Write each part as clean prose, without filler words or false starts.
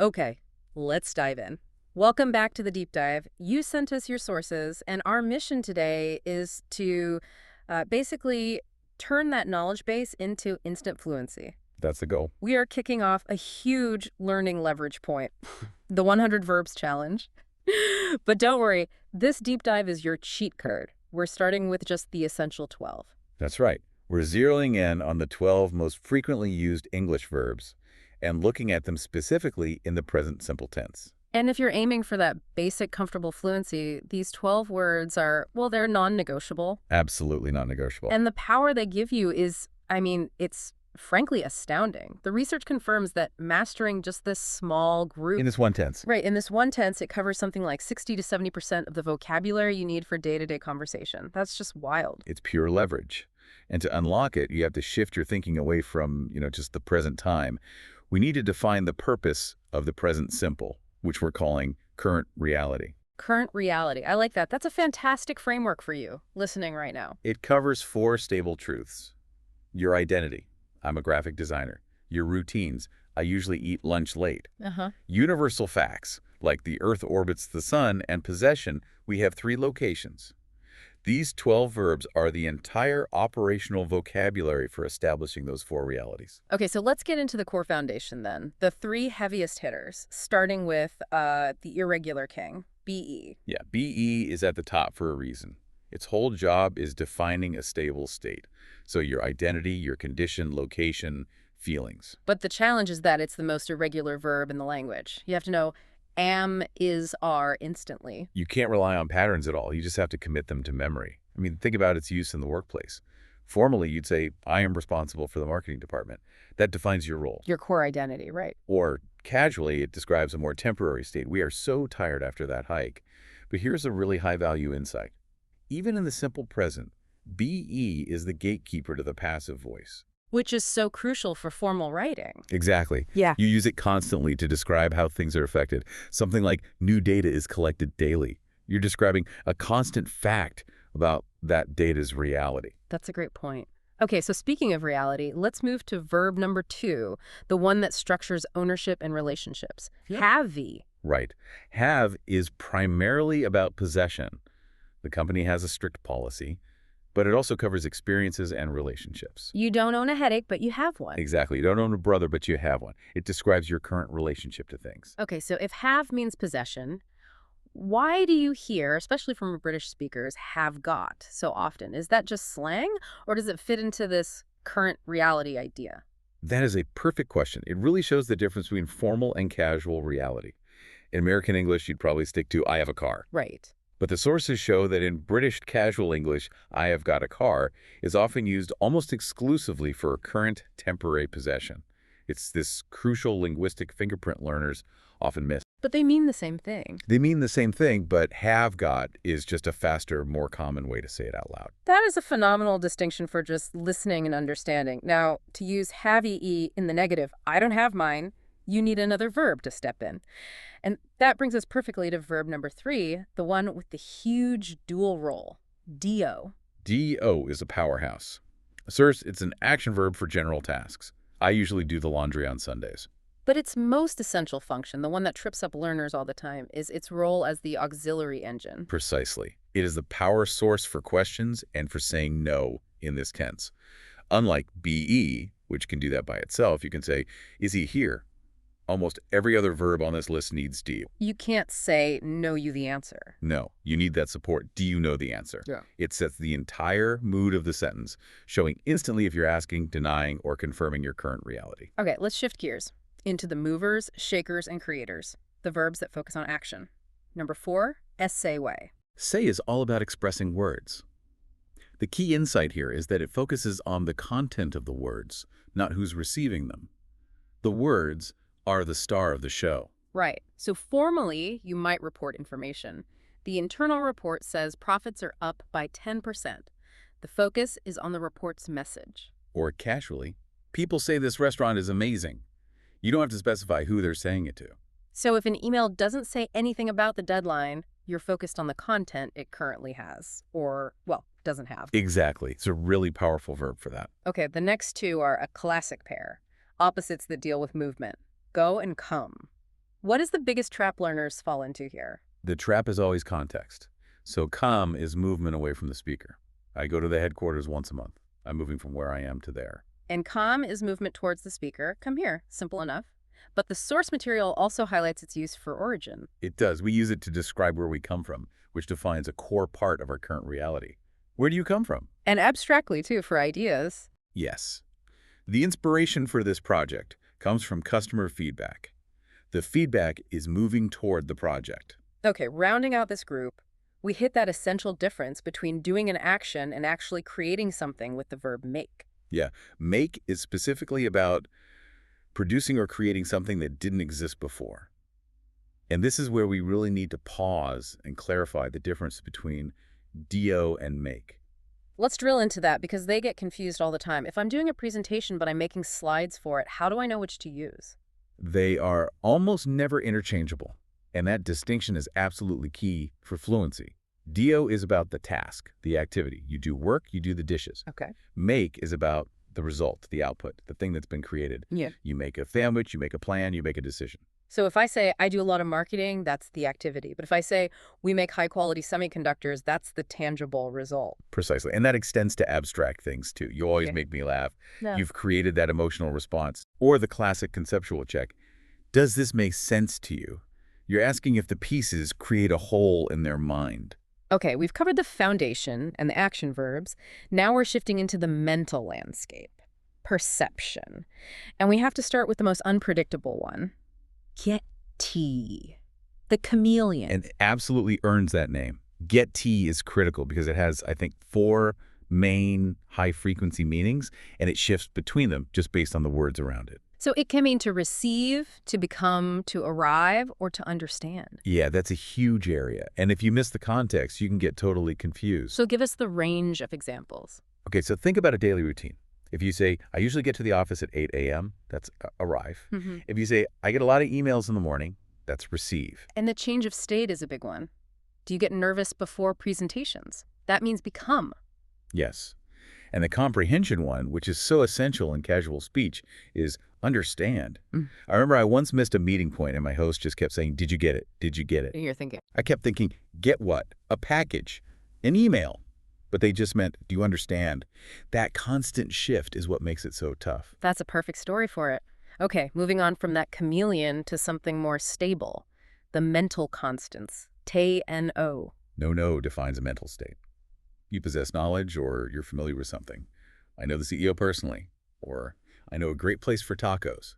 Okay, let's dive in. Welcome back to the deep dive. You sent us your sources, and our mission today is to basically turn that knowledge base into instant fluency. That's the goal. We are kicking off a huge learning leverage point, the 100 verbs challenge. But don't worry, this deep dive is your cheat code. We're starting with just the essential 12. That's right. We're zeroing in on the 12 most frequently used English verbs and looking at them specifically in the present simple tense. And if you're aiming for that basic, comfortable fluency, these 12 words are, well, they're non-negotiable. Absolutely not negotiable. And the power they give you is, it's frankly astounding. The research confirms that mastering just this small group... In this one tense. Right, in this one tense, it covers something like 60 to 70% of the vocabulary you need for day-to-day conversation. That's just wild. It's pure leverage. And to unlock it, you have to shift your thinking away from, just the present time. We need to define the purpose of the present simple, which we're calling current reality. Current reality. I like that. That's a fantastic framework for you, listening right now. It covers 4 stable truths. Your identity. I'm a graphic designer. Your routines. I usually eat lunch late. Universal facts, like the Earth orbits the sun, and possession. We have 3 locations. These 12 verbs are the entire operational vocabulary for establishing those 4 realities. Okay, so let's get into the core foundation then. The 3 heaviest hitters, starting with the irregular king, BE. Yeah, BE is at the top for a reason. Its whole job is defining a stable state. So your identity, your condition, location, feelings. But the challenge is that it's the most irregular verb in the language. You have to know am, is, are instantly. You can't rely on patterns at all. You just have to commit them to memory. Think about its use in the workplace. Formally, you'd say, I am responsible for the marketing department. That defines your role. Your core identity, right. Or casually, it describes a more temporary state. We are so tired after that hike. But here's a really high-value insight. Even in the simple present, BE is the gatekeeper to the passive voice. Which is so crucial for formal writing. Exactly. Yeah. You use it constantly to describe how things are affected. Something like new data is collected daily. You're describing a constant fact about that data's reality. That's a great point. Okay, so speaking of reality, let's move to verb number 2, the one that structures ownership and relationships. Have. Right. Have is primarily about possession. The company has a strict policy, but it also covers experiences and relationships. You don't own a headache, but you have one. Exactly. You don't own a brother, but you have one. It describes your current relationship to things. Okay, so if have means possession, why do you hear, especially from British speakers, have got so often? Is that just slang, or does it fit into this current reality idea? That is a perfect question. It really shows the difference between formal and casual reality. In American English, you'd probably stick to, I have a car. Right. But the sources show that in British casual English, I have got a car is often used almost exclusively for a current temporary possession. It's this crucial linguistic fingerprint learners often miss. But they mean the same thing. They mean the same thing, but have got is just a faster, more common way to say it out loud. That is a phenomenal distinction for just listening and understanding. Now, to use have-e in the negative, I don't have mine, you need another verb to step in. And that brings us perfectly to verb number 3, the one with the huge dual role, do. Do is a powerhouse. Sirs, it's an action verb for general tasks. I usually do the laundry on Sundays. But its most essential function, the one that trips up learners all the time, is its role as the auxiliary engine. Precisely. It is the power source for questions and for saying no in this tense. Unlike be, which can do that by itself, you can say, is he here? Almost every other verb on this list needs do. You can't say, know you the answer. No, you need that support. Do you know the answer? Yeah. It sets the entire mood of the sentence, showing instantly if you're asking, denying, or confirming your current reality. Okay, let's shift gears into the movers, shakers, and creators, the verbs that focus on action. Number 4, essay way. Say is all about expressing words. The key insight here is that it focuses on the content of the words, not who's receiving them. The words are the star of the show. Right. So formally, you might report information. The internal report says profits are up by 10%. The focus is on the report's message. Or casually, people say this restaurant is amazing. You don't have to specify who they're saying it to. So if an email doesn't say anything about the deadline, you're focused on the content it currently has, or, well, doesn't have. Exactly. It's a really powerful verb for that. Okay, the next 2 are a classic pair, opposites that deal with movement. Go and come. What is the biggest trap learners fall into here? The trap is always context. So come is movement away from the speaker. I go to the headquarters once a month. I'm moving from where I am to there. And come is movement towards the speaker. Come here. Simple enough. But the source material also highlights its use for origin. It does. We use it to describe where we come from, which defines a core part of our current reality. Where do you come from? And abstractly, too, for ideas. Yes. The inspiration for this project comes from customer feedback. The feedback is moving toward the project. Okay, rounding out this group, we hit that essential difference between doing an action and actually creating something with the verb make. Yeah. Make is specifically about producing or creating something that didn't exist before. And this is where we really need to pause and clarify the difference between do and make. Let's drill into that because they get confused all the time. If I'm doing a presentation but I'm making slides for it, how do I know which to use? They are almost never interchangeable, and that distinction is absolutely key for fluency. Do is about the task, the activity. You do work, you do the dishes. Okay. Make is about the result, the output, the thing that's been created. Yeah. You make a sandwich, you make a plan, you make a decision. So if I say I do a lot of marketing, that's the activity. But if I say we make high-quality semiconductors, that's the tangible result. Precisely. And that extends to abstract things, too. You always make me laugh. Yeah. You've created that emotional response. Or the classic conceptual check. Does this make sense to you? You're asking if the pieces create a whole in their mind. Okay, we've covered the foundation and the action verbs. Now we're shifting into the mental landscape, perception. And we have to start with the most unpredictable one. Get tea. The chameleon. And it absolutely earns that name. Get tea is critical because it has, I think, 4 main high-frequency meanings, and it shifts between them just based on the words around it. So it can mean to receive, to become, to arrive, or to understand. Yeah, that's a huge area. And if you miss the context, you can get totally confused. So give us the range of examples. Okay, so think about a daily routine. If you say, I usually get to the office at 8 a.m., that's arrive. Mm-hmm. If you say, I get a lot of emails in the morning, that's receive. And the change of state is a big one. Do you get nervous before presentations? That means become. Yes. And the comprehension one, which is so essential in casual speech, is understand. I remember I once missed a meeting point and my host just kept saying, did you get it? Did you get it? And you're thinking. I kept thinking, get what? A package, an email. But they just meant, do you understand? That constant shift is what makes it so tough. That's a perfect story for it. Okay, moving on from that chameleon to something more stable. The mental constants. T-N-O. No defines a mental state. You possess knowledge or you're familiar with something. I know the CEO personally, or I know a great place for tacos.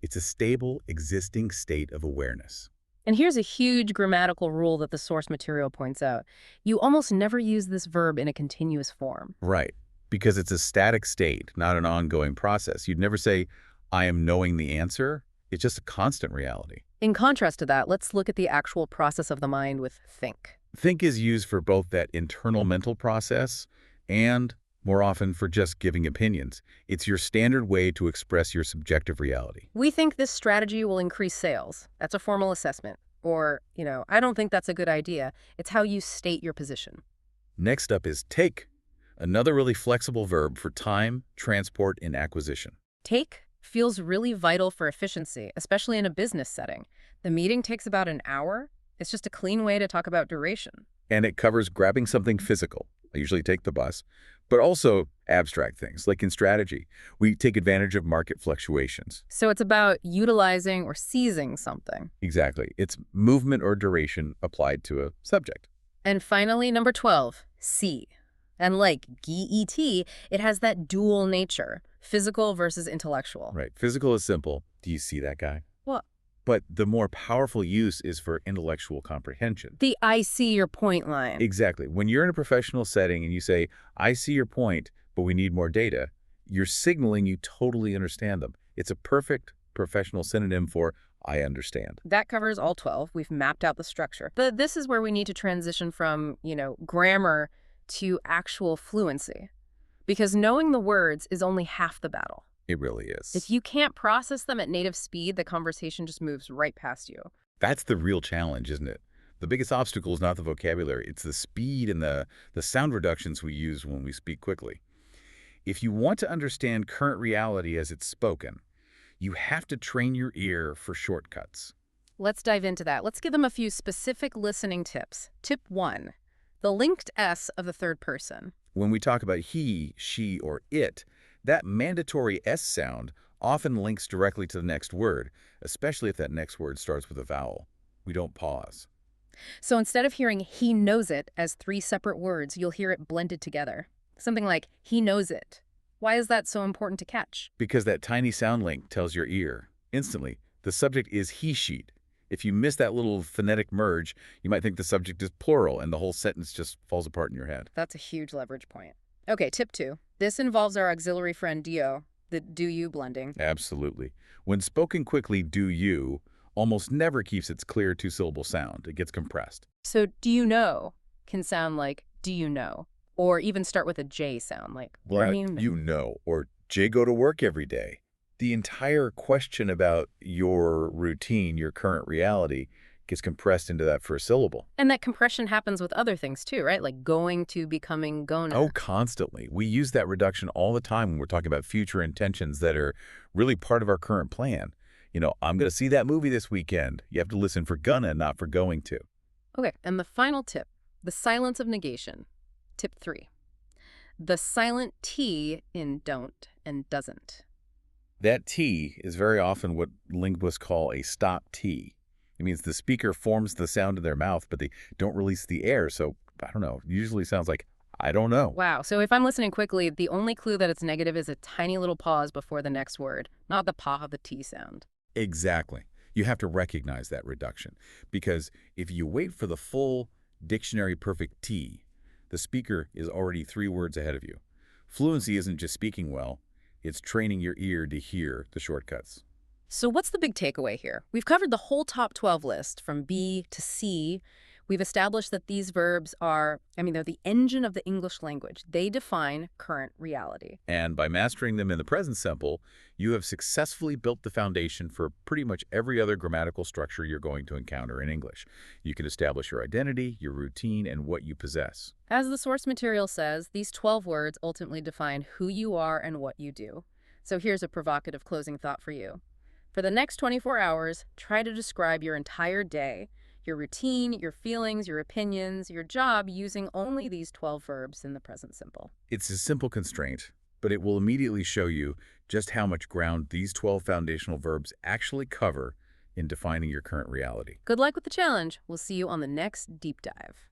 It's a stable, existing state of awareness. And here's a huge grammatical rule that the source material points out. You almost never use this verb in a continuous form. Right, because it's a static state, not an ongoing process. You'd never say, I am knowing the answer. It's just a constant reality. In contrast to that, let's look at the actual process of the mind with think. Think is used for both that internal mental process and, more often, for just giving opinions. It's your standard way to express your subjective reality. We think this strategy will increase sales. That's a formal assessment. Or, I don't think that's a good idea. It's how you state your position. Next up is take, another really flexible verb for time, transport, and acquisition. Take feels really vital for efficiency, especially in a business setting. The meeting takes about an hour. It's just a clean way to talk about duration. And it covers grabbing something physical. I usually take the bus, but also abstract things, like in strategy. We take advantage of market fluctuations. So it's about utilizing or seizing something. Exactly. It's movement or duration applied to a subject. And finally, number 12, see. And like G-E-T, it has that dual nature, physical versus intellectual. Right. Physical is simple. Do you see that guy? What? But the more powerful use is for intellectual comprehension. The I see your point line. Exactly. When you're in a professional setting and you say, I see your point, but we need more data, you're signaling you totally understand them. It's a perfect professional synonym for I understand. That covers all 12. We've mapped out the structure. But this is where we need to transition from, grammar to actual fluency. Because knowing the words is only half the battle. It really is. If you can't process them at native speed, the conversation just moves right past you. That's the real challenge, isn't it? The biggest obstacle is not the vocabulary. It's the speed and the sound reductions we use when we speak quickly. If you want to understand current reality as it's spoken, you have to train your ear for shortcuts. Let's dive into that. Let's give them a few specific listening tips. Tip 1, the linked S of the third person. When we talk about he, she, or it, that mandatory S sound often links directly to the next word, especially if that next word starts with a vowel. We don't pause. So instead of hearing he knows it as 3 separate words, you'll hear it blended together. Something like he knows it. Why is that so important to catch? Because that tiny sound link tells your ear, instantly, the subject is he sheet. If you miss that little phonetic merge, you might think the subject is plural and the whole sentence just falls apart in your head. That's a huge leverage point. Okay, tip 2. This involves our auxiliary friend do, the do-you blending. Absolutely. When spoken quickly, do you almost never keeps its clear 2-syllable sound. It gets compressed. So do you know can sound like do you know, or even start with a J sound like You know, or Jay go to work every day. The entire question about your routine, your current reality, gets compressed into that first syllable. And that compression happens with other things too, right? Like going to becoming gonna. Oh, constantly. We use that reduction all the time when we're talking about future intentions that are really part of our current plan. You know, I'm going to see that movie this weekend. You have to listen for gonna, not for going to. Okay, and the final tip, the silence of negation. Tip 3, the silent T in don't and doesn't. That T is very often what linguists call a stop T. It means the speaker forms the sound in their mouth, but they don't release the air. So, I don't know, it usually sounds like, I don't know. Wow, so if I'm listening quickly, the only clue that it's negative is a tiny little pause before the next word, not the pa of the T sound. Exactly. You have to recognize that reduction. Because if you wait for the full dictionary perfect T, the speaker is already 3 words ahead of you. Fluency isn't just speaking well. It's training your ear to hear the shortcuts. So what's the big takeaway here? We've covered the whole top 12 list from B to C. We've established that these verbs are, they're the engine of the English language. They define current reality. And by mastering them in the present simple, you have successfully built the foundation for pretty much every other grammatical structure you're going to encounter in English. You can establish your identity, your routine, and what you possess. As the source material says, these 12 words ultimately define who you are and what you do. So here's a provocative closing thought for you. For the next 24 hours, try to describe your entire day, your routine, your feelings, your opinions, your job using only these 12 verbs in the present simple. It's a simple constraint, but it will immediately show you just how much ground these 12 foundational verbs actually cover in defining your current reality. Good luck with the challenge. We'll see you on the next deep dive.